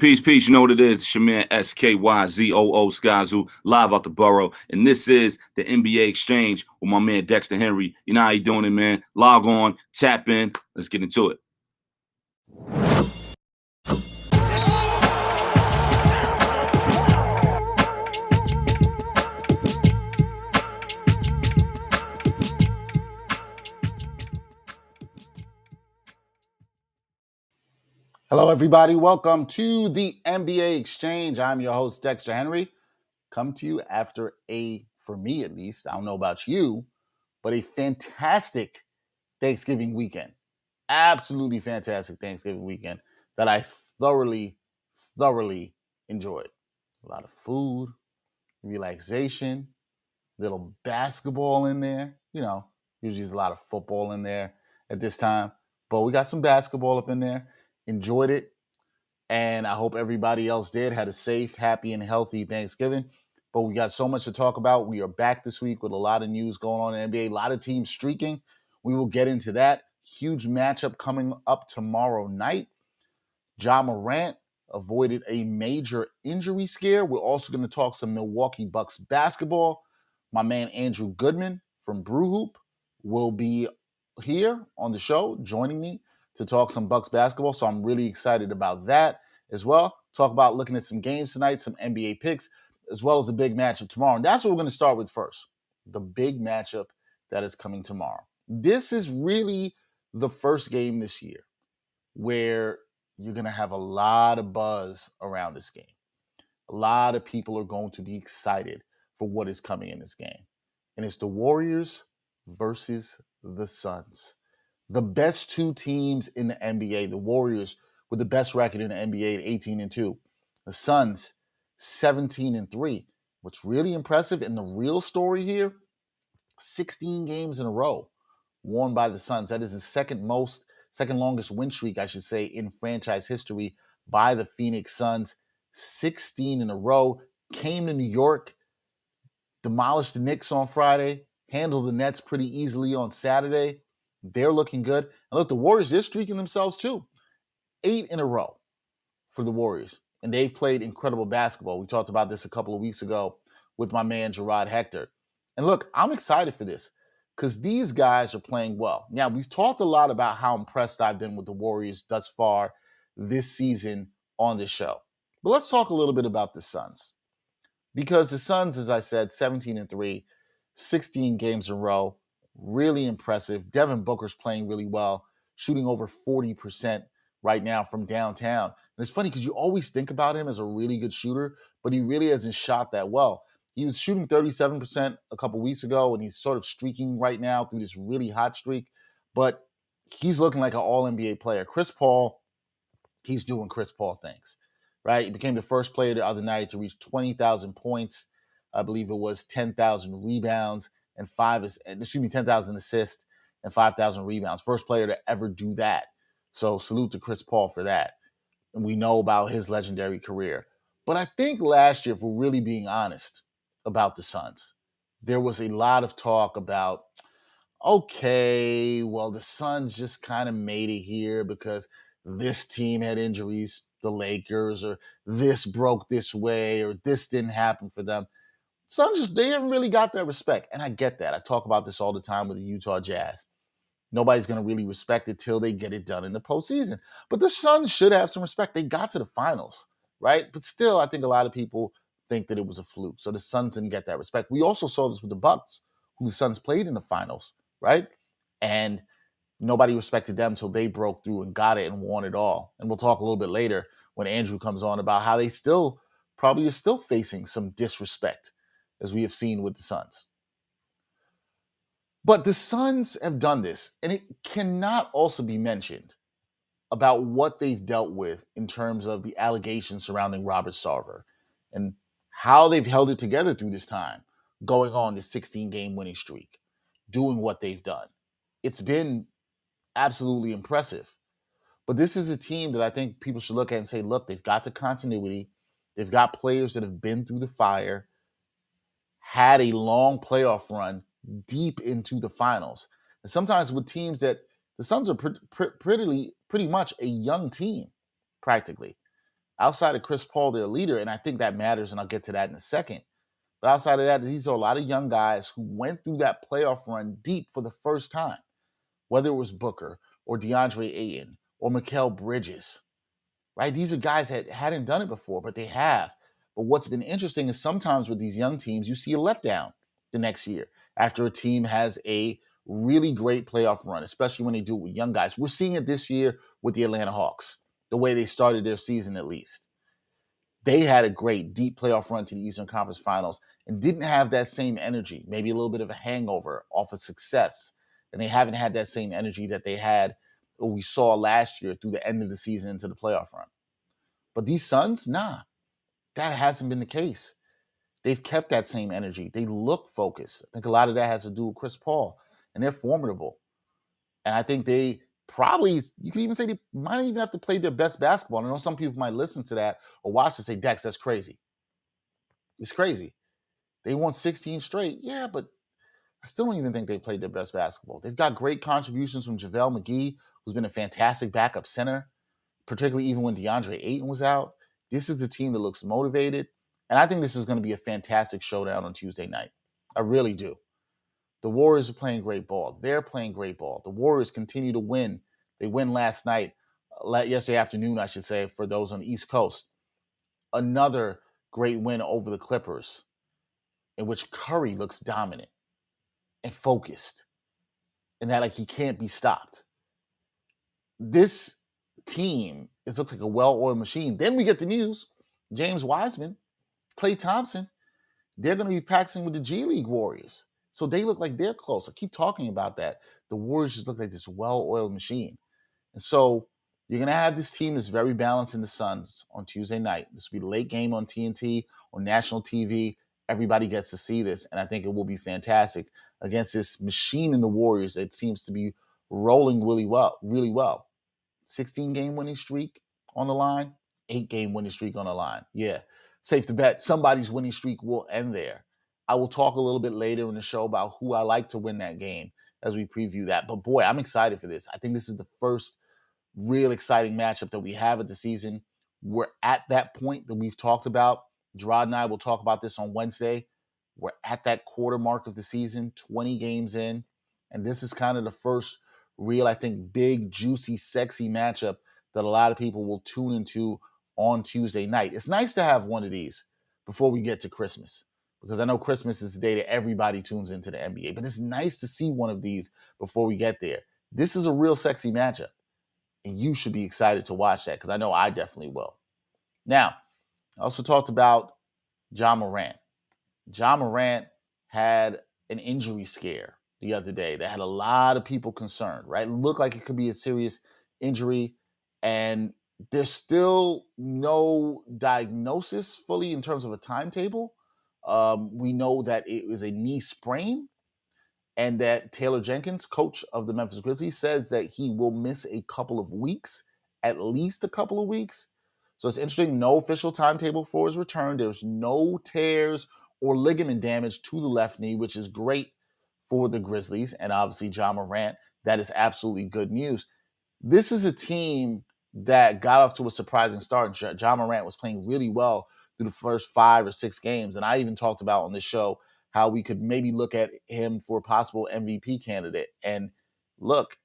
Peace, peace. You know what it is. It's your man SKYZOO Skyzoo, live out the borough. And this is the NBA Exchange with my man Dexter Henry. You know how you doing it, man. Log on, tap in. Let's get into it. Hello, everybody. Welcome to the NBA Exchange. I'm your host, Dexter Henry. Come to you after for me at least, I don't know about you, but a fantastic Thanksgiving weekend. Absolutely fantastic Thanksgiving weekend that I thoroughly enjoyed. A lot of food, relaxation, little basketball in there. You know, usually there's a lot of football in there at this time, but we got some basketball up in there. Enjoyed it. And I hope everybody else did, had a safe, happy, and healthy Thanksgiving. But we got so much to talk about. We are back this week with a lot of news going on in the NBA, a lot of teams streaking. We will get into that. Huge matchup coming up tomorrow night. Ja Morant avoided a major injury scare. We're also going to talk some Milwaukee Bucks basketball. My man Andrew Goodman from Brew Hoop will be here on the show, joining me to talk some Bucks basketball. So I'm really excited about that as well. Talk about looking at some games tonight, some NBA picks, as well as the big matchup tomorrow. And that's what we're going to start with first, the big matchup that is coming tomorrow. This is really the first game this year where you're going to have a lot of buzz around this game. A lot of people are going to be excited for what is coming in this game. And it's the Warriors versus the Suns. The best two teams in the NBA, the Warriors with the best record in the NBA at 18-2. The Suns, 17-3. What's really impressive and the real story here, 16 games in a row won by the Suns. That is the second longest win streak, I should say, in franchise history by the Phoenix Suns. 16 in a row. Came to New York, demolished the Knicks on Friday, handled the Nets pretty easily on Saturday. They're looking good. And look, the Warriors, they're streaking themselves too. 8 in a row for the Warriors. And they've played incredible basketball. We talked about this a couple of weeks ago with my man Gerard Hector. And look, I'm excited for this because these guys are playing well. Now, we've talked a lot about how impressed I've been with the Warriors thus far this season on this show. But let's talk a little bit about the Suns. Because the Suns, as I said, 17-3, 16 games in a row. Really impressive. Devin Booker's playing really well, shooting over 40% right now from downtown. And it's funny because you always think about him as a really good shooter, but he really hasn't shot that well. He was shooting 37% a couple weeks ago, and he's sort of streaking right now through this really hot streak. But he's looking like an all-NBA player. Chris Paul, he's doing Chris Paul things, right? He became the first player the other night to reach 20,000 points. I believe it was 10,000 rebounds and 10,000 assists and 5,000 rebounds. First player to ever do that. So salute to Chris Paul for that. And we know about his legendary career. But I think last year, if we're really being honest about the Suns, there was a lot of talk about, okay, well, the Suns just kind of made it here because this team had injuries, the Lakers, or this broke this way, or this didn't happen for them. Suns, they haven't really got that respect. And I get that. I talk about this all the time with the Utah Jazz. Nobody's going to really respect it till they get it done in the postseason. But the Suns should have some respect. They got to the finals, right? But still, I think a lot of people think that it was a fluke. So the Suns didn't get that respect. We also saw this with the Bucks, who the Suns played in the finals, right? And nobody respected them until they broke through and got it and won it all. And we'll talk a little bit later when Andrew comes on about how they probably are still facing some disrespect, as we have seen with the Suns. But the Suns have done this, and it cannot also be mentioned about what they've dealt with in terms of the allegations surrounding Robert Sarver and how they've held it together through this time, going on this 16-game winning streak, doing what they've done. It's been absolutely impressive. But this is a team that I think people should look at and say, look, they've got the continuity. They've got players that have been through the fire, had a long playoff run deep into the finals. And sometimes with teams that the Suns are pretty much a young team, practically. Outside of Chris Paul, their leader, and I think that matters, and I'll get to that in a second. But outside of that, these are a lot of young guys who went through that playoff run deep for the first time, whether it was Booker or DeAndre Ayton or Mikal Bridges, right? These are guys that hadn't done it before, but they have. But what's been interesting is sometimes with these young teams, you see a letdown the next year after a team has a really great playoff run, especially when they do it with young guys. We're seeing it this year with the Atlanta Hawks, the way they started their season at least. They had a great deep playoff run to the Eastern Conference Finals and didn't have that same energy, maybe a little bit of a hangover off of success. And they haven't had that same energy that they had or we saw last year through the end of the season into the playoff run. But these Suns, nah, that hasn't been the case. They've kept that same energy. They look focused. I think a lot of that has to do with Chris Paul, and they're formidable. And I think they probably, you could even say they might even have to play their best basketball. And I know some people might listen to that or watch and say, Dex, that's crazy. It's crazy. They won 16 straight. Yeah, but I still don't even think they played their best basketball. They've got great contributions from JaVale McGee, who's been a fantastic backup center, particularly even when DeAndre Ayton was out. This is a team that looks motivated. And I think this is going to be a fantastic showdown on Tuesday night. I really do. The Warriors are playing great ball. They're playing great ball. The Warriors continue to win. They win last night, yesterday afternoon, I should say, for those on the East Coast. Another great win over the Clippers, in which Curry looks dominant and focused, and that like he can't be stopped. This team looks like a well-oiled machine. Then we get the news: James Wiseman, Klay Thompson, they're going to be practicing with the G League Warriors. So they look like they're close. I keep talking about that. The Warriors just look like this well-oiled machine. And so you're going to have this team that's very balanced in the Suns on Tuesday night. This will be the late game on TNT, on national TV. Everybody gets to see this, and I think it will be fantastic against this machine in the Warriors that seems to be rolling really well, really well. 16-game winning streak on the line, 8-game winning streak on the line. Yeah, safe to bet somebody's winning streak will end there. I will talk a little bit later in the show about who I like to win that game as we preview that. But boy, I'm excited for this. I think this is the first real exciting matchup that we have of the season. We're at that point that we've talked about. Gerard and I will talk about this on Wednesday. We're at that quarter mark of the season, 20 games in. And this is kind of the first real, I think, big, juicy, sexy matchup that a lot of people will tune into on Tuesday night. It's nice to have one of these before we get to Christmas, because I know Christmas is the day that everybody tunes into the NBA, but it's nice to see one of these before we get there. This is a real sexy matchup, and you should be excited to watch that, because I know I definitely will. Now, I also talked about Ja Morant. Ja Morant had an injury scare the other day that had a lot of people concerned, right? It looked like it could be a serious injury, and there's still no diagnosis fully in terms of a timetable. We know that it was a knee sprain, and that Taylor Jenkins, coach of the Memphis Grizzlies, says that he will miss a couple of weeks, at least a couple of weeks. So it's interesting, no official timetable for his return. There's no tears or ligament damage to the left knee, which is great for the Grizzlies. And obviously, Ja Morant, that is absolutely good news. This is a team that got off to a surprising start. Ja Morant was playing really well through the first 5 or 6 games. And I even talked about on this show how we could maybe look at him for a possible MVP candidate. And look,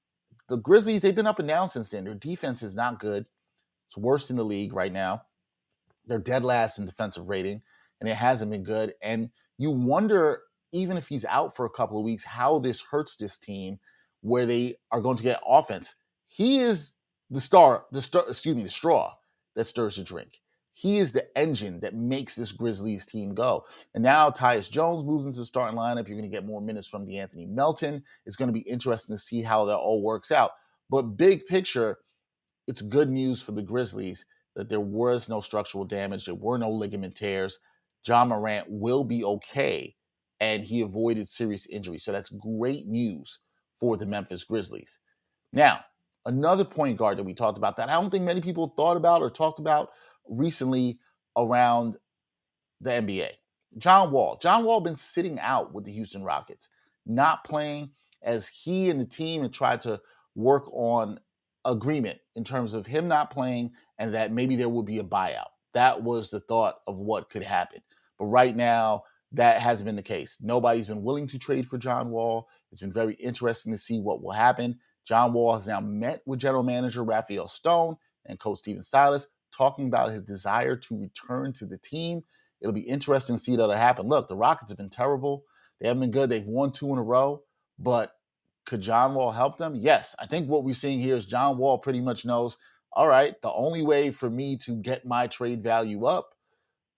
the Grizzlies, they've been up and down since then. Their defense is not good. It's worst in the league right now. They're dead last in defensive rating, and it hasn't been good. And you wonder, even if he's out for a couple of weeks, how this hurts this team where they are going to get offense. He is the straw that stirs the drink. He is the engine that makes this Grizzlies team go. And now Tyus Jones moves into the starting lineup. You're going to get more minutes from DeAnthony Melton. It's going to be interesting to see how that all works out. But big picture, it's good news for the Grizzlies that there was no structural damage. There were no ligament tears. Ja Morant will be okay, and he avoided serious injury. So that's great news for the Memphis Grizzlies. Now, another point guard that we talked about that I don't think many people thought about or talked about recently around the NBA. John Wall. John Wall been sitting out with the Houston Rockets, not playing, as he and the team had tried to work on agreement in terms of him not playing and that maybe there will be a buyout. That was the thought of what could happen. But right now, that hasn't been the case. Nobody's been willing to trade for John Wall. It's been very interesting to see what will happen. John Wall has now met with general manager Raphael Stone and coach Stephen Silas, talking about his desire to return to the team. It'll be interesting to see that'll happen. Look, the Rockets have been terrible. They haven't been good. They've won 2 in a row. But could John Wall help them? Yes. I think what we're seeing here is John Wall pretty much knows, all right, the only way for me to get my trade value up,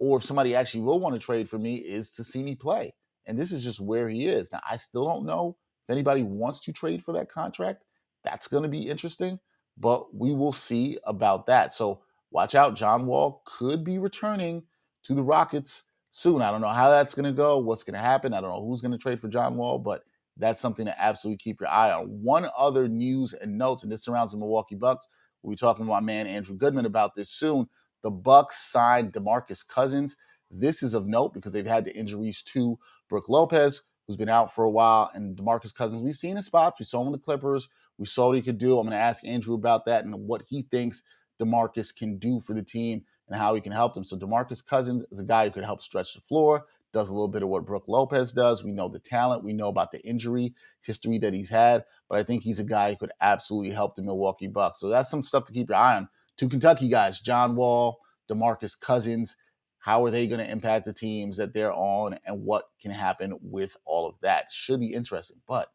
or if somebody actually will want to trade for me, is to see me play. And this is just where he is. Now, I still don't know if anybody wants to trade for that contract. That's going to be interesting, but we will see about that. So watch out. John Wall could be returning to the Rockets soon. I don't know how that's going to go, what's going to happen. I don't know who's going to trade for John Wall, but that's something to absolutely keep your eye on. One other news and notes, and this surrounds the Milwaukee Bucks. We'll be talking to my man Andrew Goodman about this soon. The Bucks signed DeMarcus Cousins. This is of note because they've had the injuries to Brook Lopez, who's been out for a while, and DeMarcus Cousins, we've seen in spots. We saw him in the Clippers. We saw what he could do. I'm going to ask Andrew about that and what he thinks DeMarcus can do for the team and how he can help them. So DeMarcus Cousins is a guy who could help stretch the floor, does a little bit of what Brook Lopez does. We know the talent. We know about the injury history that he's had, but I think he's a guy who could absolutely help the Milwaukee Bucks. So that's some stuff to keep your eye on. 2 Kentucky guys, John Wall, DeMarcus Cousins. How are they going to impact the teams that they're on, and what can happen with all of that? Should be interesting. But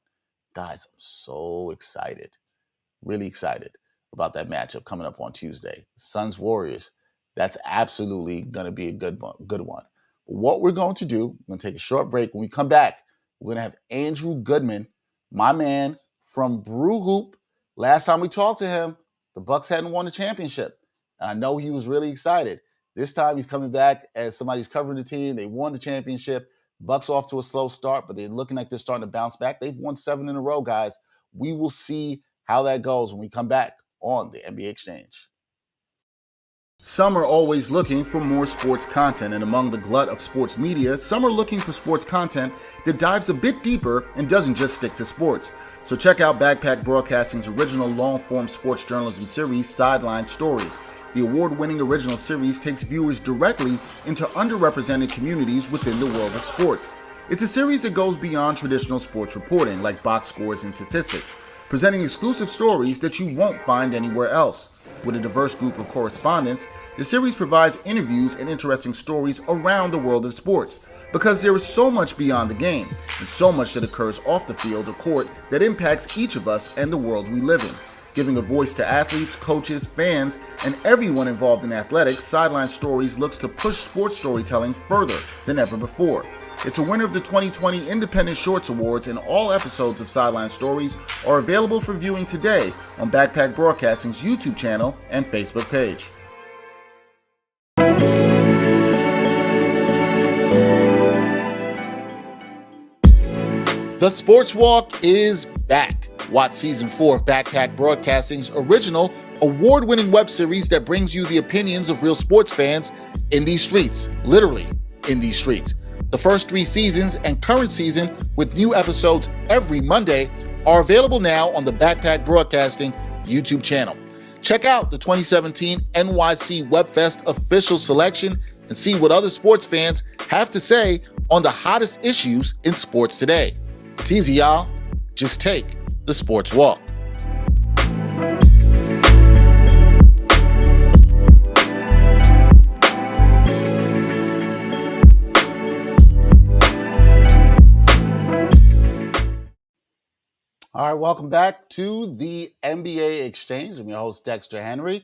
guys, I'm so excited, really excited about that matchup coming up on Tuesday. Suns Warriors. That's absolutely going to be a good one. What we're going to do, we're going to take a short break. When we come back, we're going to have Andrew Goodman, my man from Brew Hoop. Last time we talked to him, the Bucks hadn't won the championship. And I know he was really excited. This time he's coming back as somebody's covering the team. They won the championship. Bucks off to a slow start, but they're looking like they're starting to bounce back. They've won 7 in a row, guys. We will see how that goes when we come back on the NBA Exchange. Some are always looking for more sports content, and among the glut of sports media, some are looking for sports content that dives a bit deeper and doesn't just stick to sports. So check out Backpack Broadcasting's original long-form sports journalism series, Sideline Stories. The award-winning original series takes viewers directly into underrepresented communities within the world of sports. It's a series that goes beyond traditional sports reporting, like box scores and statistics, presenting exclusive stories that you won't find anywhere else. With a diverse group of correspondents, the series provides interviews and interesting stories around the world of sports, because there is so much beyond the game, and so much that occurs off the field or court that impacts each of us and the world we live in. Giving a voice to athletes, coaches, fans, and everyone involved in athletics, Sideline Stories looks to push sports storytelling further than ever before. It's a winner of the 2020 Independent Shorts Awards, and all episodes of Sideline Stories are available for viewing today on Backpack Broadcasting's YouTube channel and Facebook page. The Sports Walk is back. Watch Season 4 of Backpack Broadcasting's original, award-winning web series that brings you the opinions of real sports fans in these streets, literally in these streets. The first 3 seasons and current season, with new episodes every Monday, are available now on the Backpack Broadcasting YouTube channel. Check out the 2017 NYC WebFest official selection and see what other sports fans have to say on the hottest issues in sports today. It's easy, y'all. Just take the Sports Walk. All right, welcome back to the NBA Exchange. I'm your host, Dexter Henry.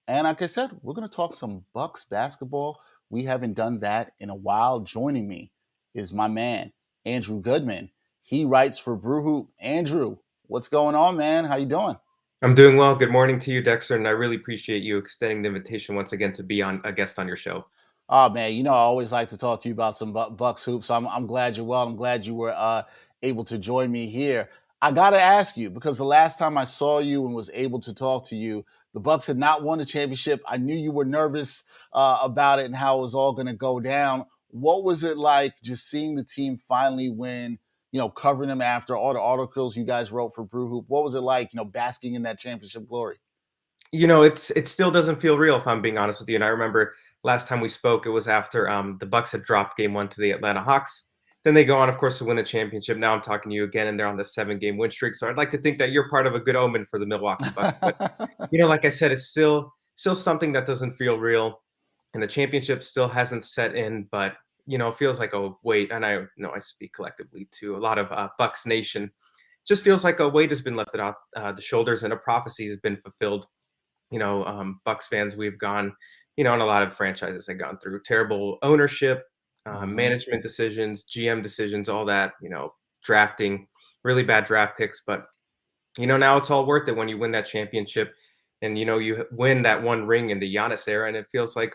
And like I said, we're going to talk some Bucks basketball. We haven't done that in a while. Joining me is my man, Andrew Goodman. He writes for Brew Hoop. Andrew, what's going on, man? How you doing? I'm doing well. Good morning to you, Dexter, and I really appreciate you extending the invitation once again to be on a guest on your show. Oh, man, you know I always like to talk to you about some Bucks hoops, so I'm glad you're well. I'm glad you were able to join me here. I got to ask you, because the last time I saw you and was able to talk to you, the Bucks had not won a championship. I knew you were nervous about it and how it was all going to go down. What was it like just seeing the team finally win, you know, covering them after all the articles you guys wrote for Brew Hoop? What was it like, you know, basking in that championship glory? it still doesn't feel real if I'm being honest with you. And I remember last time we spoke, it was after the Bucks had dropped game one to the Atlanta Hawks. Then they go on, of course, to win the championship. Now I'm talking to you again, and they're on the 7-game win streak. So I'd like to think that you're part of a good omen for the Milwaukee Bucks. But like I said, it's still something that doesn't feel real, and the championship still hasn't set in. But it feels like a weight, and I know I speak collectively to a lot of Bucks Nation. Just feels like a weight has been lifted off the shoulders, and a prophecy has been fulfilled. Bucks fans, we've gone, and a lot of franchises have gone through terrible ownership, management decisions, GM decisions, all that, drafting, really bad draft picks. But, now it's all worth it when you win that championship and, you win that one ring in the Giannis era. And it feels like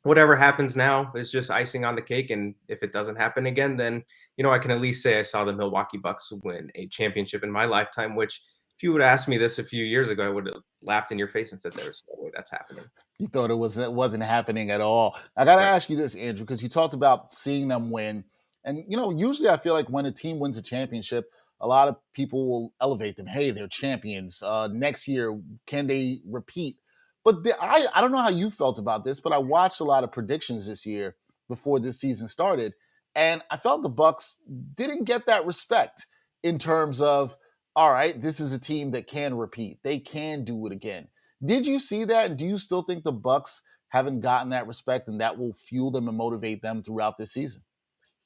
whatever happens now is just icing on the cake. And if it doesn't happen again, then, I can at least say I saw the Milwaukee Bucks win a championship in my lifetime, which if you would have asked me this a few years ago, I would have laughed in your face and said, there's no way that's happening. You thought it wasn't happening at all. I got to Right. ask you this, Andrew, because you talked about seeing them win. And, usually I feel like when a team wins a championship, a lot of people will elevate them. Hey, they're champions. Next year, can they repeat? But I don't know how you felt about this, but I watched a lot of predictions this year before this season started. And I felt the Bucks didn't get that respect in terms of, all right, this is a team that can repeat. They can do it again. Did you see that? And do you still think the Bucks haven't gotten that respect and that will fuel them and motivate them throughout this season?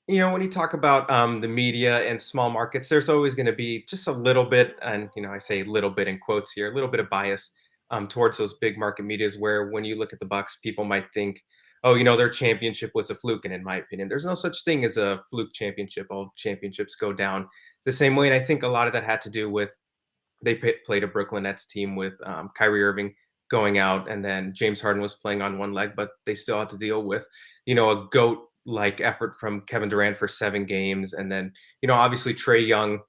When you talk about the media and small markets, there's always going to be just a little bit, and I say little bit in quotes here, a little bit of bias towards those big market medias. Where when you look at the Bucks, people might think, oh, their championship was a fluke. And in my opinion, there's no such thing as a fluke championship. All championships go down the same way. And I think a lot of that had to do with they played a Brooklyn Nets team with Kyrie Irving going out, and then James Harden was playing on one leg, but they still had to deal with, a GOAT like effort from Kevin Durant for 7 games. And then, obviously Trae Young,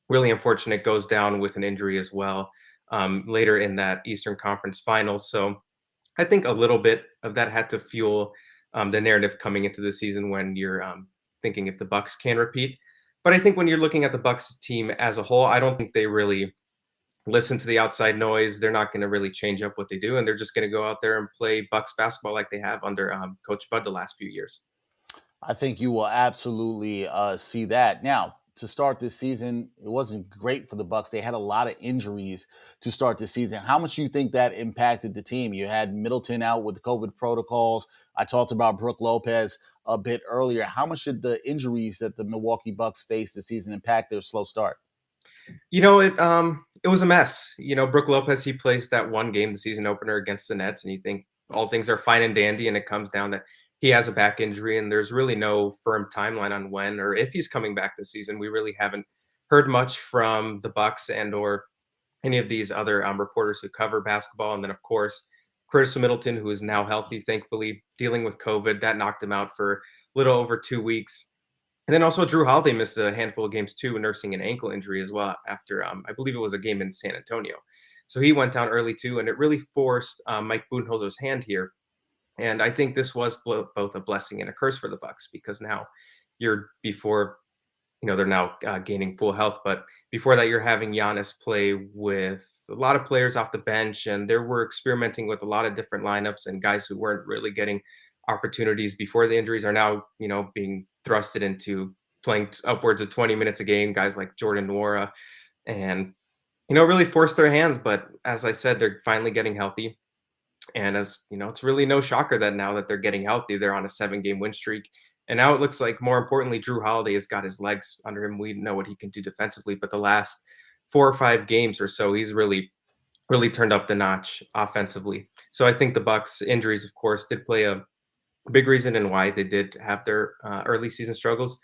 really unfortunate, goes down with an injury as well later in that Eastern Conference Finals. So I think a little bit of that had to fuel the narrative coming into the season when you're thinking if the Bucks can repeat. But I think when you're looking at the Bucks team as a whole, I don't think they really listen to the outside noise. They're not going to really change up what they do, and they're just going to go out there and play Bucks basketball like they have under Coach Bud the last few years. I think you will absolutely see that. Now, to start this season, it wasn't great for the Bucks. They had a lot of injuries to start the season. How much do you think that impacted the team? You had Middleton out with the COVID protocols. I talked about Brook Lopez a bit earlier. How much did the injuries that the Milwaukee Bucks faced this season impact their slow start? It was a mess. Brook Lopez, he plays that one game, the season opener against the Nets, and you think all things are fine and dandy, and it comes down that he has a back injury, and there's really no firm timeline on when or if he's coming back this season. We really haven't heard much from the Bucks and or any of these other reporters who cover basketball. And then, of course, Chris Middleton, who is now healthy, thankfully, dealing with COVID. That knocked him out for a little over 2 weeks. And then also Drew Holiday missed a handful of games too, nursing an ankle injury as well after, I believe it was a game in San Antonio. So he went down early too, and it really forced Mike Budenholzer's hand here. And I think this was both a blessing and a curse for the Bucks, because now they're now gaining full health. But before that, you're having Giannis play with a lot of players off the bench, and they were experimenting with a lot of different lineups, and guys who weren't really getting opportunities before the injuries are now, being thrusted into playing upwards of 20 minutes a game. Guys like Jordan Nwora, and really forced their hand. But as I said, they're finally getting healthy. And as it's really no shocker that now that they're getting healthy, they're on a 7-game win streak. And now it looks like, more importantly, Drew Holiday has got his legs under him. We know what he can do defensively, but the last 4 or 5 games or so, he's really, really turned up the notch offensively. So I think the Bucks injuries, of course, did play a big reason in why they did have their early season struggles.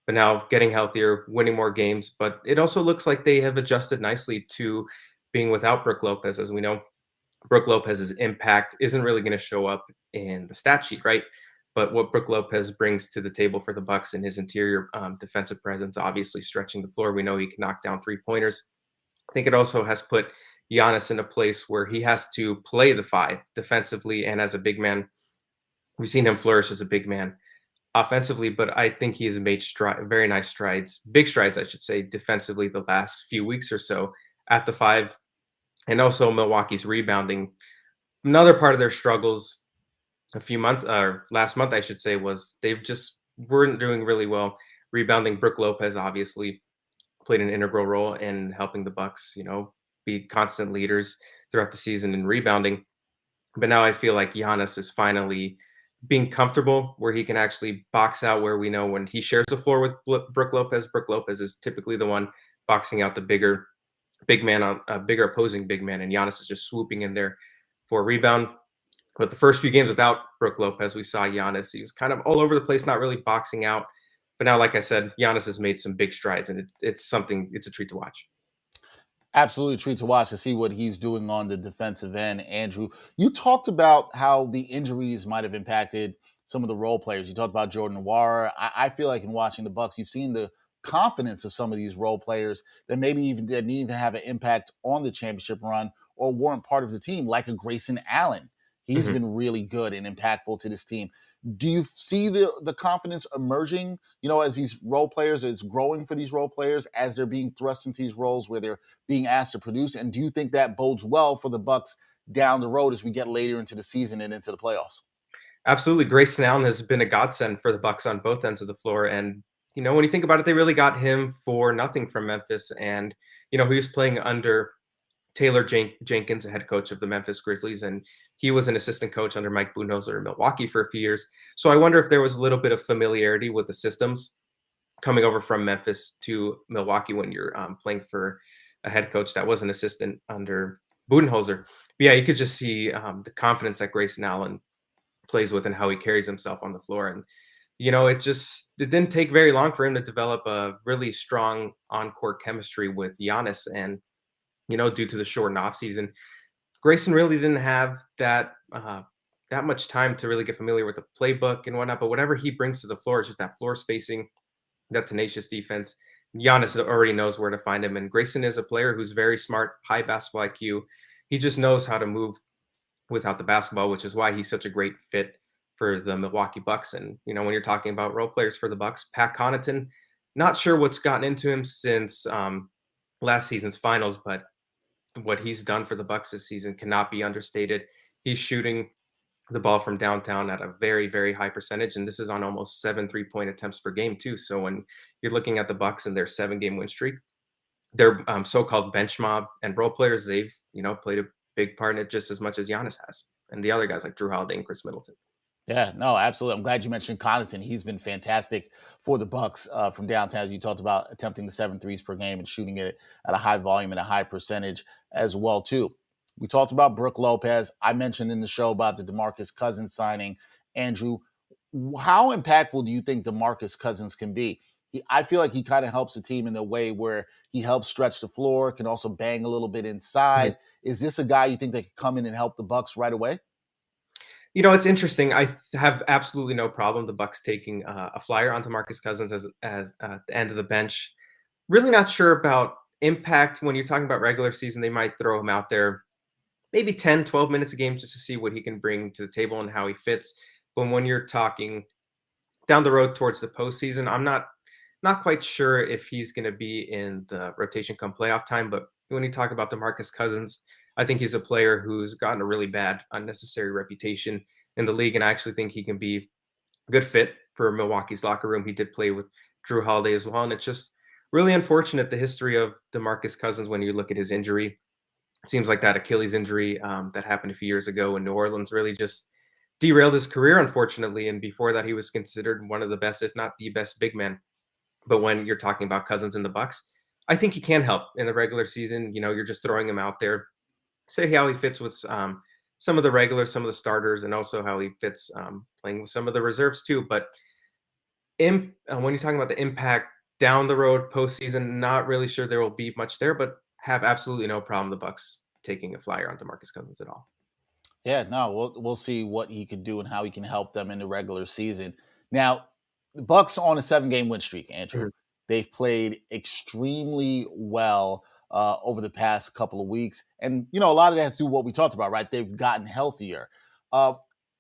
But now getting healthier, winning more games. But it also looks like they have adjusted nicely to being without Brook Lopez. As we know, Brook Lopez's impact isn't really going to show up in the stat sheet, right? But what Brook Lopez brings to the table for the Bucks in his interior defensive presence, obviously stretching the floor. We know he can knock down 3-pointers. I think it also has put Giannis in a place where he has to play the 5 defensively and as a big man. We've seen him flourish as a big man offensively, but I think he has made very nice strides, big strides, I should say, defensively the last few weeks or so at the 5. and also Milwaukee's rebounding. Another part of their struggles a few months or last month, I should say, was they've just weren't doing really well rebounding. Brook Lopez obviously played an integral role in helping the Bucks, be constant leaders throughout the season in rebounding. But now I feel like Giannis is finally being comfortable where he can actually box out, where we know when he shares the floor with Brook Lopez is typically the one boxing out the bigger big man on a bigger opposing big man, and Giannis is just swooping in there for a rebound. But the first few games without Brook Lopez, we saw Giannis. He was kind of all over the place, not really boxing out. But now, like I said, Giannis has made some big strides, and it's something. It's a treat to watch. Absolutely a treat to watch to see what he's doing on the defensive end. Andrew, you talked about how the injuries might have impacted some of the role players. You talked about Jordan Nwora. I feel like in watching the Bucks, you've seen the confidence of some of these role players that maybe even didn't even have an impact on the championship run or weren't part of the team, like a Grayson Allen. He's Mhm. been really good and impactful to this team. Do you see the confidence emerging, as these role players, it's growing for these role players as they're being thrust into these roles where they're being asked to produce? And do you think that bodes well for the Bucks down the road as we get later into the season and into the playoffs? Absolutely, Grayson Allen has been a godsend for the Bucks on both ends of the floor, and when you think about it, they really got him for nothing from Memphis, and he was playing under Taylor Jenkins, the head coach of the Memphis Grizzlies, and he was an assistant coach under Mike Budenholzer in Milwaukee for a few years. So I wonder if there was a little bit of familiarity with the systems coming over from Memphis to Milwaukee when you're playing for a head coach that was an assistant under Budenholzer. But yeah, you could just see the confidence that Grayson Allen plays with and how he carries himself on the floor. And it didn't take very long for him to develop a really strong on-court chemistry with Giannis. And due to the shortened off season, Grayson really didn't have that much time to really get familiar with the playbook and whatnot. But whatever he brings to the floor is just that floor spacing, that tenacious defense. Giannis already knows where to find him, and Grayson is a player who's very smart, high basketball IQ. He just knows how to move without the basketball, which is why he's such a great fit for the Milwaukee Bucks. And when you're talking about role players for the Bucks, Pat Connaughton, not sure what's gotten into him since last season's finals, but what he's done for the Bucks this season cannot be understated. He's shooting the ball from downtown at a very, very high percentage, and this is on almost 7 3-point attempts per game too. So when you're looking at the Bucks and their 7-game win streak, their so-called bench mob and role players, they've played a big part in it just as much as Giannis has, and the other guys like Drew Holiday and Chris Middleton. Yeah, no, absolutely. I'm glad you mentioned Connaughton. He's been fantastic for the Bucks from downtown. As you talked about attempting the 7 threes per game and shooting it at a high volume and a high percentage as well too. We talked about Brook Lopez. I mentioned in the show about the DeMarcus Cousins signing. Andrew, how impactful do you think DeMarcus Cousins can be? I feel like he kind of helps the team in the way where he helps stretch the floor, can also bang a little bit inside. Is this a guy you think that could come in and help the Bucks right away? It's interesting. I have absolutely no problem the Bucks taking a flyer onto Marcus Cousins as the end of the bench. Really not sure about impact when you're talking about regular season. They might throw him out there maybe 10, 12 minutes a game just to see what he can bring to the table and how he fits. But when you're talking down the road towards the postseason, I'm not quite sure if he's going to be in the rotation come playoff time. But when you talk about DeMarcus Cousins, I think he's a player who's gotten a really bad, unnecessary reputation in the league, and I actually think he can be a good fit for Milwaukee's locker room. He did play with Drew Holiday as well, and it's just really unfortunate the history of DeMarcus Cousins when you look at his injury. It seems like that Achilles injury that happened a few years ago in New Orleans really just derailed his career, unfortunately. And before that, he was considered one of the best, if not the best, big man. But when you're talking about Cousins in the Bucks, I think he can help in the regular season. You're just throwing him out there, say how he fits with some of the regulars, some of the starters, and also how he fits playing with some of the reserves too. But when you're talking about the impact down the road postseason, not really sure there will be much there, but have absolutely no problem the Bucks taking a flyer on DeMarcus Cousins at all. Yeah, no, we'll see what he can do and how he can help them in the regular season. Now, the Bucks on a 7-game win streak, Andrew. Mhm. They've played extremely well over the past couple of weeks, and a lot of that has to do with what we talked about, right? They've gotten healthier. Uh,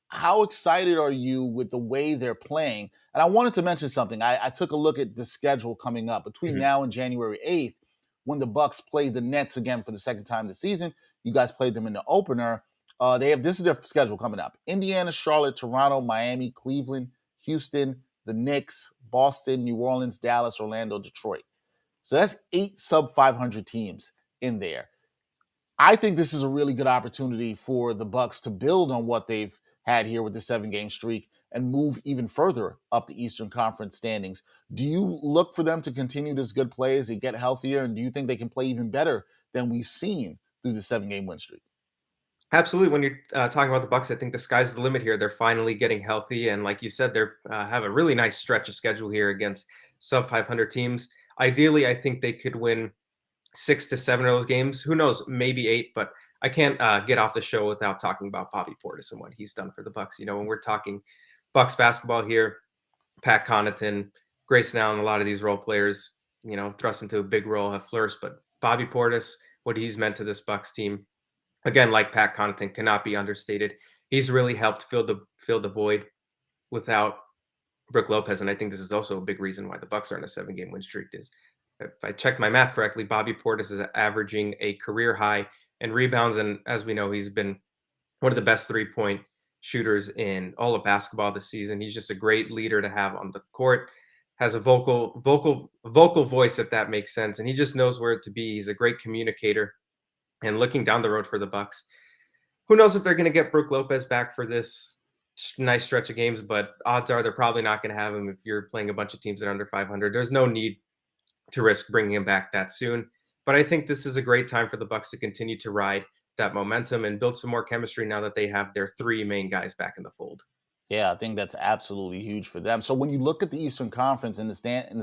how excited are you with the way they're playing? And I wanted to mention something. I took a look at the schedule coming up between Mhm. now and January 8th, when the Bucks play the Nets again for the second time this season. You guys played them in the opener. This is their schedule coming up: Indiana, Charlotte, Toronto, Miami, Cleveland, Houston, the Knicks, Boston, New Orleans, Dallas, Orlando, Detroit. So that's 8 sub 500 teams in there. I think this is a really good opportunity for the Bucks to build on what they've had here with the 7-game streak and move even further up the Eastern Conference standings. Do you look for them to continue this good play as they get healthier? And do you think they can play even better than we've seen through the 7-game win streak? Absolutely. When you're talking about the Bucks, I think the sky's the limit here. They're finally getting healthy, and like you said, they're have a really nice stretch of schedule here against sub 500 teams. Ideally, I think they could win 6 to 7 of those games. Who knows? Maybe 8. But I can't get off the show without talking about Bobby Portis and what he's done for the Bucks. You know, when we're talking Bucks basketball here, Pat Connaughton, Grayson Allen, a lot of these role players, you know, thrust into a big role have flourished. But Bobby Portis, what he's meant to this Bucks team, again, like Pat Connaughton, cannot be understated. He's really helped fill the void without Brook Lopez, and I think this is also a big reason why the Bucks are in a 7-game win streak. Is if I checked my math correctly, Bobby Portis is averaging a career high in rebounds, and as we know, he's been one of the best 3-point shooters in all of basketball this season. He's just a great leader to have on the court. Has a vocal voice, if that makes sense, and he just knows where to be. He's a great communicator. And looking down the road for the Bucks, who knows if they're going to get Brook Lopez back for this nice stretch of games, but odds are they're probably not going to have him if you're playing a bunch of teams that are under 500. There's no need to risk bringing him back that soon. But I think this is a great time for the Bucks to continue to ride that momentum and build some more chemistry now that they have their 3 main guys back in the fold. Yeah, I think that's absolutely huge for them. So when you look at the Eastern Conference in the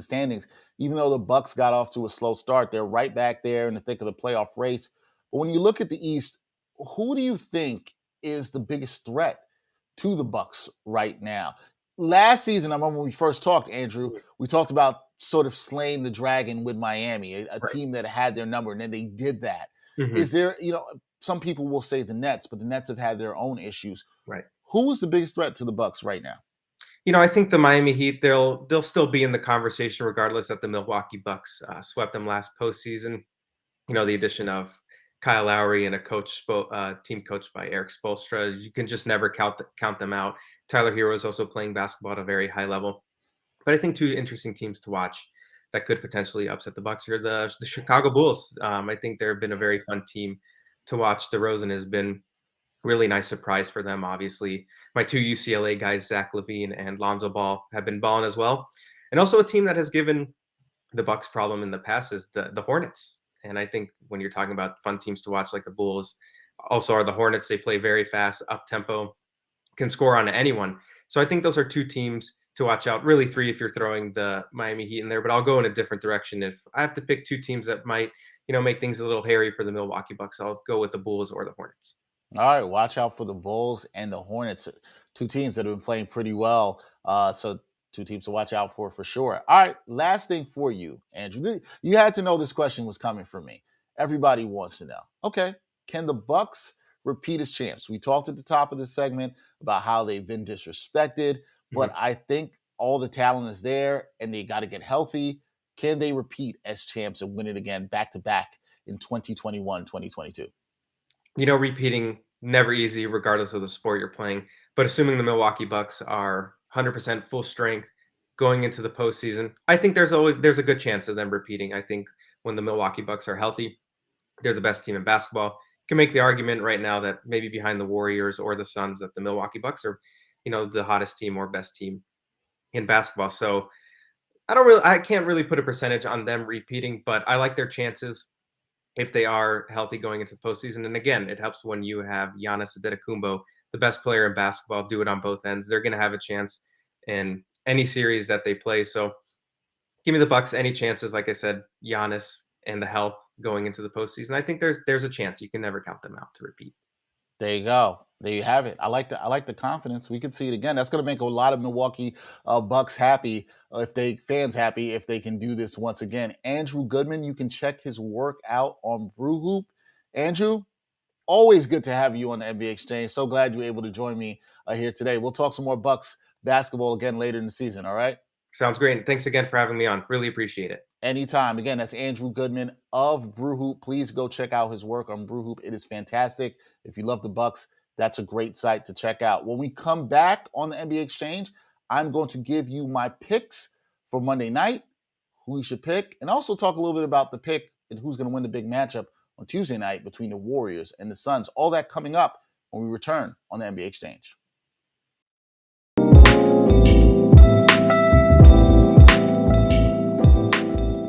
standings, even though the Bucks got off to a slow start, they're right back there in the thick of the playoff race. But when you look at the East, who do you think is the biggest threat to the Bucks right now? Last season, I remember when we first talked, Andrew, we talked about sort of slaying the dragon with Miami, a Right. team that had their number, and then they did that. Mhm. Is there, some people will say the Nets, but the Nets have had their own issues. Right. Who's the biggest threat to the Bucks right now? You know, I think the Miami Heat, they'll still be in the conversation regardless that the Milwaukee Bucks swept them last postseason. You know, the addition of Kyle Lowry and a team coached by Eric Spoelstra, you can just never count them out. Tyler Hero is also playing basketball at a very high level. But I think 2 interesting teams to watch that could potentially upset the Bucks are the Chicago Bulls. I think they've been a very fun team to watch. DeRozan has been really nice surprise for them. Obviously, my 2 UCLA guys, Zach LaVine and Lonzo Ball, have been balling as well. And also a team that has given the Bucks problem in the past is the Hornets. And I think when you're talking about fun teams to watch, like the Bulls, also are the Hornets. They play very fast, up tempo, can score on anyone. So I think those are 2 teams to watch out. Really 3 if you're throwing the Miami Heat in there. But I'll go in a different direction. If I have to pick 2 teams that might, make things a little hairy for the Milwaukee Bucks, I'll go with the Bulls or the Hornets. All right, watch out for the Bulls and the Hornets, 2 teams that have been playing pretty well. So 2 teams to watch out for sure. All right, last thing for you, Andrew. You had to know this question was coming from me. Everybody wants to know. Okay, can the Bucks repeat as champs? We talked at the top of this segment about how they've been disrespected, but I think all the talent is there and they got to get healthy. Can they repeat as champs and win it again back to back in 2021, 2022? Repeating never easy, regardless of the sport you're playing. But assuming the Milwaukee Bucks are 100% full strength going into the postseason, I think there's a good chance of them repeating. I think when the Milwaukee Bucks are healthy, they're the best team in basketball. You can make the argument right now that maybe behind the Warriors or the Suns, that the Milwaukee Bucks are, the hottest team or best team in basketball. So I can't really put a percentage on them repeating, but I like their chances if they are healthy going into the postseason. And again, it helps when you have Giannis Antetokounmpo, the best player in basketball, do it on both ends. They're going to have a chance in any series that they play. So give me the Bucks any chances. Like I said, Giannis and the health going into the postseason. I think there's a chance. You can never count them out to repeat. There you go. There you have it. I like the confidence. We could see it again. That's going to make a lot of Milwaukee Bucks happy if they can do this once again. Andrew Goodman, you can check his work out on Brew Hoop. Andrew, always good to have you on the NBA Exchange. So glad you were able to join me here today. We'll talk some more Bucks basketball again later in the season. All right. Sounds great. Thanks again for having me on. Really appreciate it. Anytime. Again, that's Andrew Goodman of Brew Hoop. Please go check out his work on Brew Hoop. It is fantastic. If you love the Bucks, that's a great site to check out. When we come back on the NBA Exchange, I'm going to give you my picks for Monday night, who we should pick, and also talk a little bit about the pick and who's going to win the big matchup on Tuesday night between the Warriors and the Suns. All that coming up when we return on the NBA Exchange.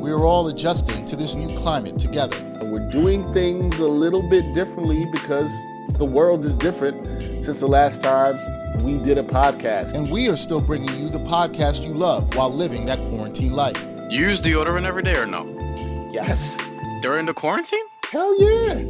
We are all adjusting to this new climate together. We're doing things a little bit differently because the world is different since the last time we did a podcast. And we are still bringing you the podcast you love while living that quarantine life. You use deodorant every day or no? Yes. During the quarantine? Hell yeah.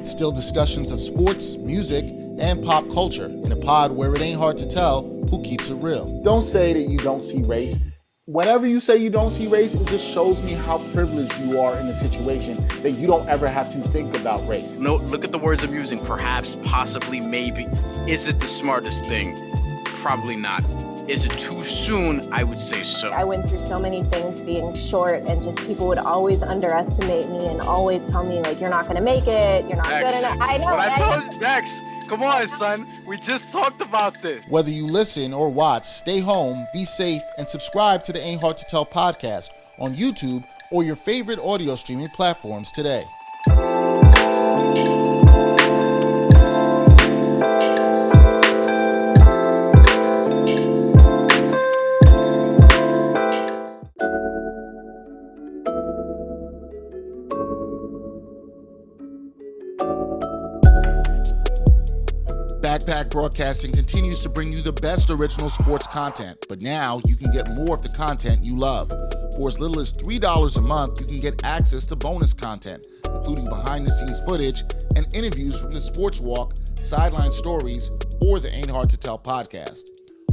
Still discussions of sports, music, and pop culture in a pod where it ain't hard to tell who keeps it real. Don't say that you don't see race. Whenever you say you don't see race, it just shows me how privileged you are in a situation that you don't ever have to think about race. No, look at the words I'm using. Perhaps, possibly, maybe. Is it the smartest thing? Probably not. Is it too soon? I would say so. I went through so many things being short, and just people would always underestimate me and always tell me, like, you're not going to make it, you're not Dex, good enough. I know. What I told you, Dex, come on, son. We just talked about this. Whether you listen or watch, stay home, be safe, and subscribe to the Ain't Hard to Tell podcast on YouTube or your favorite audio streaming platforms today. Backpack Broadcasting continues to bring you the best original sports content, but now you can get more of the content you love. For as little as $3 a month, you can get access to bonus content, including behind-the-scenes footage and interviews from the Sports Walk, Sideline Stories, or the Ain't Hard to Tell podcast.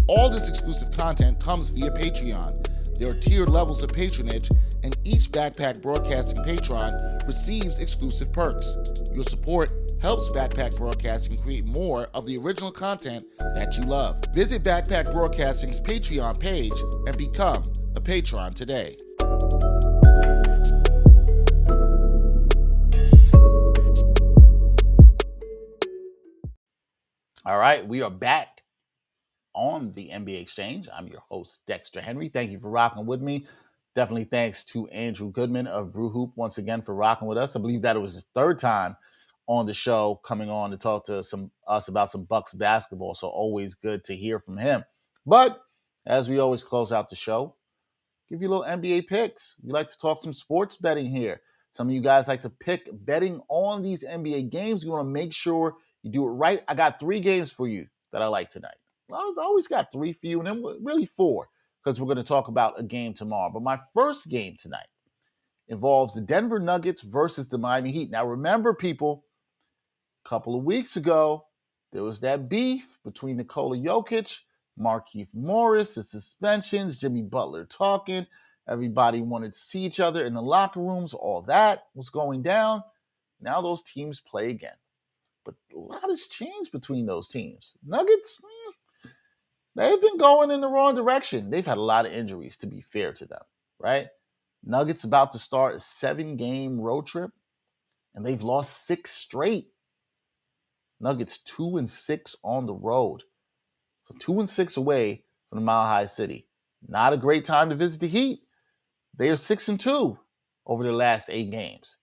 All this exclusive content comes via Patreon. There are tiered levels of patronage, and each Backpack Broadcasting patron receives exclusive perks. Your support helps Backpack Broadcasting create more of the original content that you love. Visit Backpack Broadcasting's Patreon page and become a patron today. All right, we are back on the NBA Exchange. I'm your host, Dexter Henry. Thank you for rocking with me. Definitely thanks to Andrew Goodman of Brew Hoop once again for rocking with us. I believe that it was his third time on the show, coming on to talk to us about some Bucks basketball. So always good to hear from him. But as we always close out the show, give you a little NBA picks. We like to talk some sports betting here. Some of you guys like to pick betting on these NBA games. You want to make sure you do it right. I got 3 games for you that I like tonight. Well, I always got 3 for you, and then really 4, because we're going to talk about a game tomorrow. But my first game tonight involves the Denver Nuggets versus the Miami Heat. Now, remember, people, a couple of weeks ago, there was that beef between Nikola Jokic, Markieff Morris, the suspensions, Jimmy Butler talking. Everybody wanted to see each other in the locker rooms. All that was going down. Now those teams play again. But a lot has changed between those teams. Nuggets, they've been going in the wrong direction. They've had a lot of injuries, to be fair to them, right? Nuggets about to start a 7-game road trip, and they've lost 6 straight. Nuggets 2-6 on the road. So 2-6 away from the Mile High City. Not a great time to visit the Heat. They are 6-2 over their last 8 games.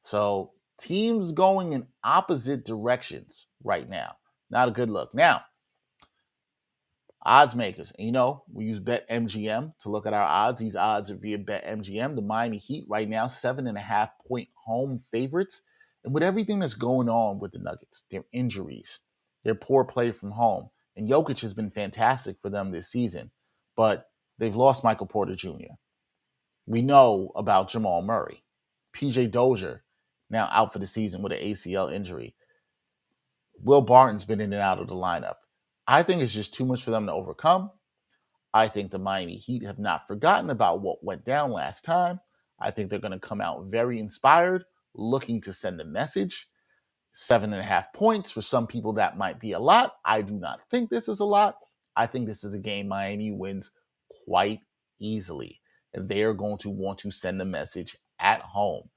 So teams going in opposite directions right now. Not a good look. Now, odds makers. And we use BetMGM to look at our odds. These odds are via BetMGM. The Miami Heat right now, 7.5-point home favorites. And with everything that's going on with the Nuggets, their injuries, their poor play from home, and Jokic has been fantastic for them this season, but they've lost Michael Porter Jr. We know about Jamal Murray. PJ Dozier now out for the season with an ACL injury. Will Barton's been in and out of the lineup. I think it's just too much for them to overcome. I think the Miami Heat have not forgotten about what went down last time. I think they're going to come out very inspired, looking to send a message. 7.5 points. For some people, that might be a lot. I do not think this is a lot. I think this is a game Miami wins quite easily. and they are going to want to send a message at home.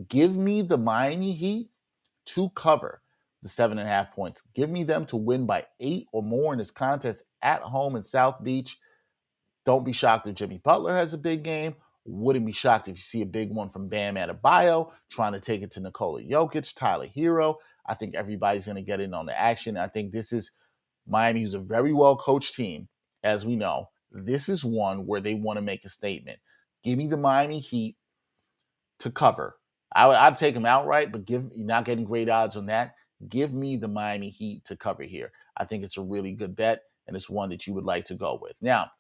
Give me the Miami Heat to cover the 7.5 points. Give me them to win by 8 or more in this contest at home in South Beach. Don't be shocked if Jimmy Butler has a big game. Wouldn't be shocked if you see a big one from Bam Adebayo trying to take it to Nikola Jokic, Tyler Hero. I think everybody's going to get in on the action. I think this is Miami, who's a very well-coached team, as we know. This is one where they want to make a statement. Give me the Miami Heat to cover. I'd take them outright, but you're not getting great odds on that. Give me the Miami Heat to cover here. I think it's a really good bet, and it's one that you would like to go with. Now,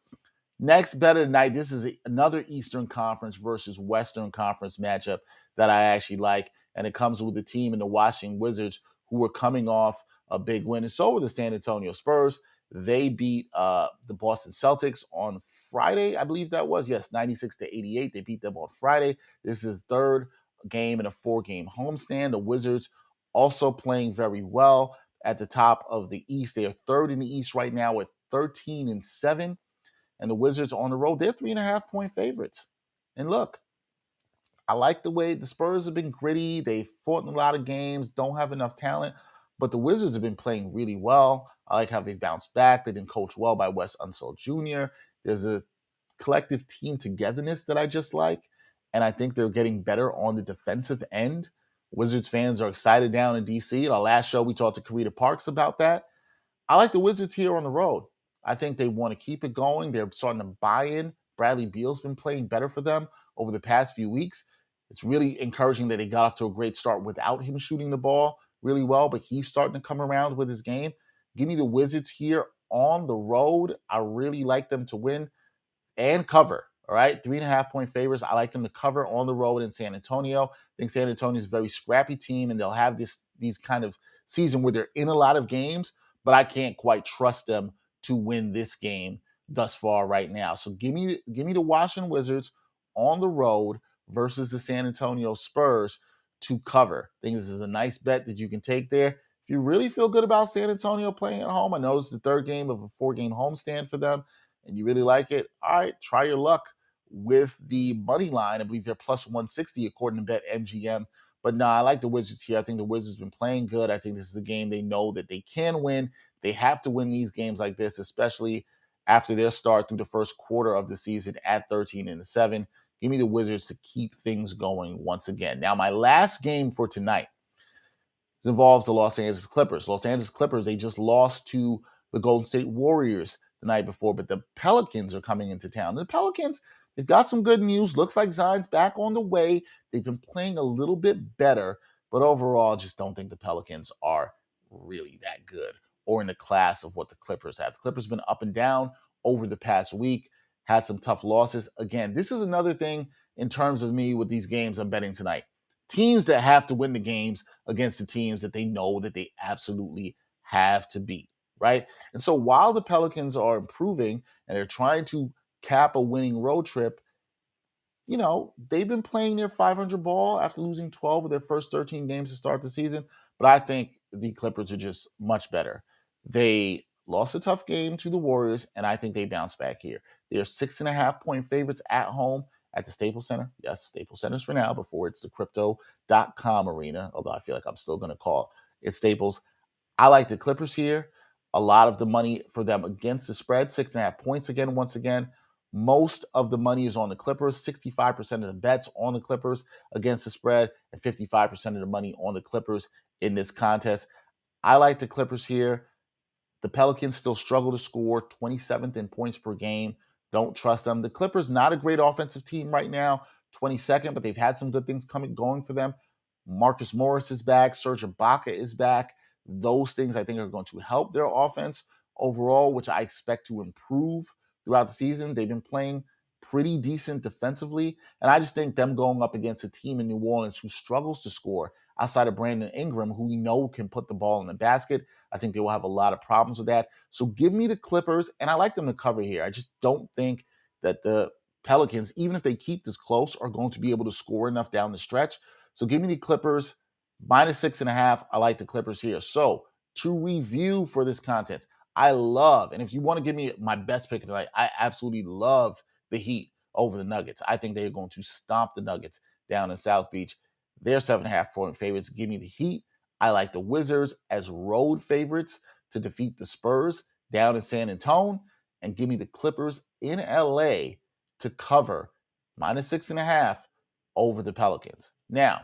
next bet of the night, this is another Eastern Conference versus Western Conference matchup that I actually like, and it comes with the team in the Washington Wizards who are coming off a big win, and so were the San Antonio Spurs. They beat the Boston Celtics on Friday, I believe that was. Yes, 96-88. They beat them on Friday. This is the third game in a 4-game homestand. The Wizards also playing very well at the top of the East. They are third in the East right now with 13-7. And the Wizards on the road, they're 3.5-point favorites. And look, I like the way the Spurs have been gritty. They've fought in a lot of games, don't have enough talent, but the Wizards have been playing really well. I like how they've bounced back. They've been coached well by Wes Unseld Jr. There's a collective team togetherness that I just like, and I think they're getting better on the defensive end. Wizards fans are excited down in D.C. Our last show, we talked to Karita Parks about that. I like the Wizards here on the road. I think they want to keep it going. They're starting to buy in. Bradley Beal's been playing better for them over the past few weeks. It's really encouraging that they got off to a great start without him shooting the ball really well, but he's starting to come around with his game. Give me the Wizards here on the road. I really like them to win and cover. All right, 3.5-point favorites. I like them to cover on the road in San Antonio. I think San Antonio is a very scrappy team, and they'll have these kind of season where they're in a lot of games, but I can't quite trust them to win this game thus far right now. So give me the Washington Wizards on the road versus the San Antonio Spurs to cover. I think this is a nice bet that you can take there. If you really feel good about San Antonio playing at home, I know it's the third game of a 4-game homestand for them, and you really like it, all right, try your luck with the money line. I believe they're plus 160 according to BetMGM. But no, I like the Wizards here. I think the Wizards have been playing good. I think this is a game they know that they can win. They have to win these games like this, especially after their start through the first quarter of the season at 13-7. Give me the Wizards to keep things going once again. Now, my last game for tonight involves the Los Angeles Clippers. Los Angeles Clippers, they just lost to the Golden State Warriors the night before, but the Pelicans are coming into town. The Pelicans, they've got some good news. Looks like Zion's back on the way. They've been playing a little bit better, but overall, just don't think the Pelicans are really that good or in the class of what the Clippers have. The Clippers have been up and down over the past week, had some tough losses. Again, this is another thing in terms of me with these games I'm betting tonight. Teams that have to win the games against the teams that they know that they absolutely have to beat, right? And so while the Pelicans are improving and they're trying to cap a winning road trip, you know, they've been playing their 500 ball after losing 12 of their first 13 games to start the season. But I think the Clippers are just much better. They lost a tough game to the Warriors, and I think they bounce back here. They are 6.5-point favorites at home at the Staples Center. Yes, Staples Center's for now before it's the Crypto.com arena, although I feel like I'm still going to call it Staples. I like the Clippers here. A lot of the money for them against the spread, 6.5 points again, once again. Most of the money is on the Clippers, 65% of the bets on the Clippers against the spread, and 55% of the money on the Clippers in this contest. I like the Clippers here. The Pelicans still struggle to score, 27th in points per game. Don't trust them. The Clippers, not a great offensive team right now, 22nd, but they've had some good things going for them. Marcus Morris is back. Serge Ibaka is back. Those things I think are going to help their offense overall, which I expect to improve throughout the season. They've been playing pretty decent defensively, and I just think them going up against a team in New Orleans who struggles to score outside of Brandon Ingram, who we know can put the ball in the basket, I think they will have a lot of problems with that. So give me the Clippers, and I like them to cover here. I just don't think that the Pelicans, even if they keep this close, are going to be able to score enough down the stretch. So give me the Clippers, minus 6.5. I like the Clippers here. So to review for this content, I love, and if you want to give me my best pick tonight, I absolutely love the Heat over the Nuggets. I think they're going to stomp the Nuggets down in South Beach. They're 7.5-point favorites. Give me the Heat. I like the Wizards as road favorites to defeat the Spurs down in San Antonio. And give me the Clippers in LA to cover -6.5 over the Pelicans. Now,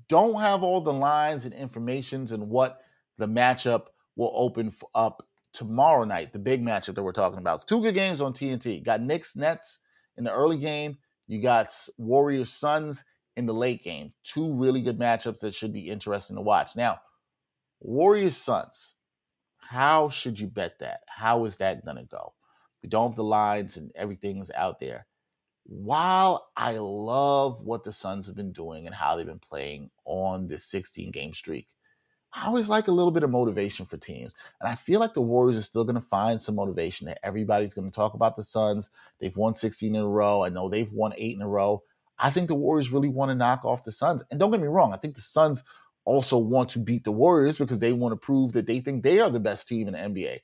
don't have all the lines and informations and what the matchup will open up tomorrow night, the big matchup that we're talking about. It's 2 good games on TNT. Got Knicks, Nets in the early game. You got Warriors, Suns in the late game. 2 really good matchups that should be interesting to watch. Now, Warriors, Suns. How should you bet that? How is that going to go? We don't have the lines and everything's out there. While I love what the Suns have been doing and how they've been playing on this 16-game streak, I always like a little bit of motivation for teams. And I feel like the Warriors are still going to find some motivation that everybody's going to talk about the Suns. They've won 16 in a row. I know they've won 8 in a row. I think the Warriors really want to knock off the Suns. And don't get me wrong, I think the Suns also want to beat the Warriors because they want to prove that they think they are the best team in the NBA.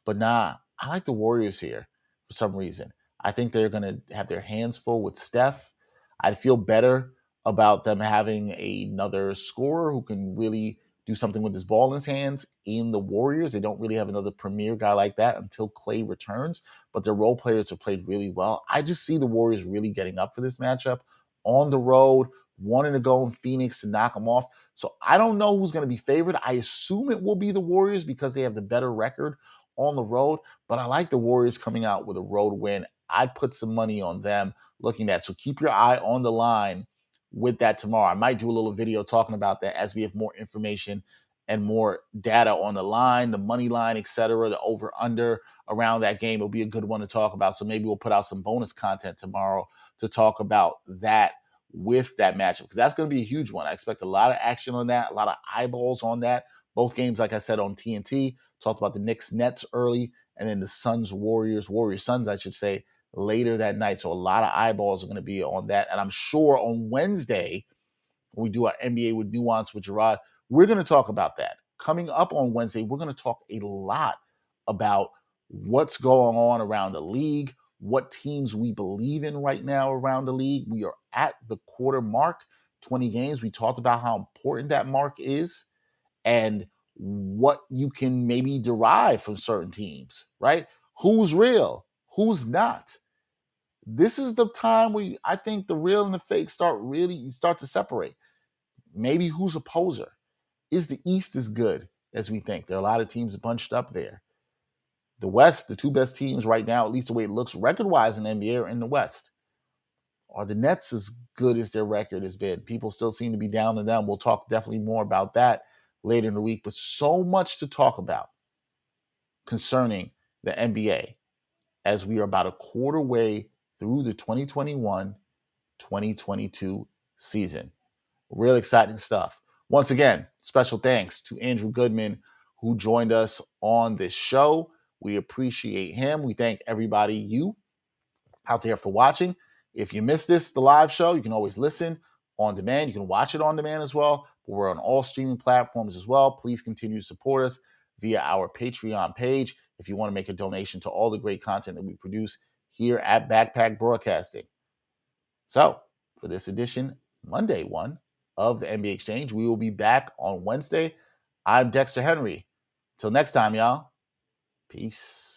But nah, I like the Warriors here for some reason. I think they're going to have their hands full with Steph. I'd feel better about them having another scorer who can really do something with his ball in his hands in the Warriors. They don't really have another premier guy like that until Clay returns, but their role players have played really well. I just see the Warriors really getting up for this matchup on the road, wanting to go in Phoenix to knock them off. So I don't know who's going to be favored. I assume it will be the Warriors because they have the better record on the road, but I like the Warriors coming out with a road win. I'd put some money on them looking at. So keep your eye on the line with that tomorrow. I might do a little video talking about that as we have more information and more data on the line, the money line, etc., the over-under around that game. It'll be a good one to talk about. So maybe we'll put out some bonus content tomorrow to talk about that with that matchup, because that's going to be a huge one. I expect a lot of action on that, a lot of eyeballs on that. Both games, like I said, on TNT. Talked about the Knicks, Nets early, and then the Suns, Warriors, Suns, I should say, later that night. So a lot of eyeballs are going to be on that. And I'm sure on Wednesday, when we do our NBA with Nuance with Gerard, we're going to talk about that. Coming up on Wednesday, we're going to talk a lot about what's going on around the league, what teams we believe in right now around the league. We are at the quarter mark, 20 games. We talked about how important that mark is and what you can maybe derive from certain teams, right? Who's real? Who's not? This is the time where I think the real and the fake start to separate. Maybe who's a poser? Is the East as good as we think? There are a lot of teams bunched up there. The West, the 2 best teams right now, at least the way it looks record-wise in the NBA, are in the West. Are the Nets as good as their record has been? People still seem to be down on them. We'll talk definitely more about that later in the week, but so much to talk about concerning the NBA as we are about a quarter way through the 2021-2022 season. Real exciting stuff. Once again, special thanks to Andrew Goodman, who joined us on this show. We appreciate him. We thank everybody, you out there, for watching. If you missed the live show, you can always listen on demand. You can watch it on demand as well. We're on all streaming platforms as well. Please continue to support us via our Patreon page if you want to make a donation to all the great content that we produce here at Backpack Broadcasting. So, for this edition, Monday one of the NBA Exchange, we will be back on Wednesday. I'm Dexter Henry. Till next time, y'all. Peace.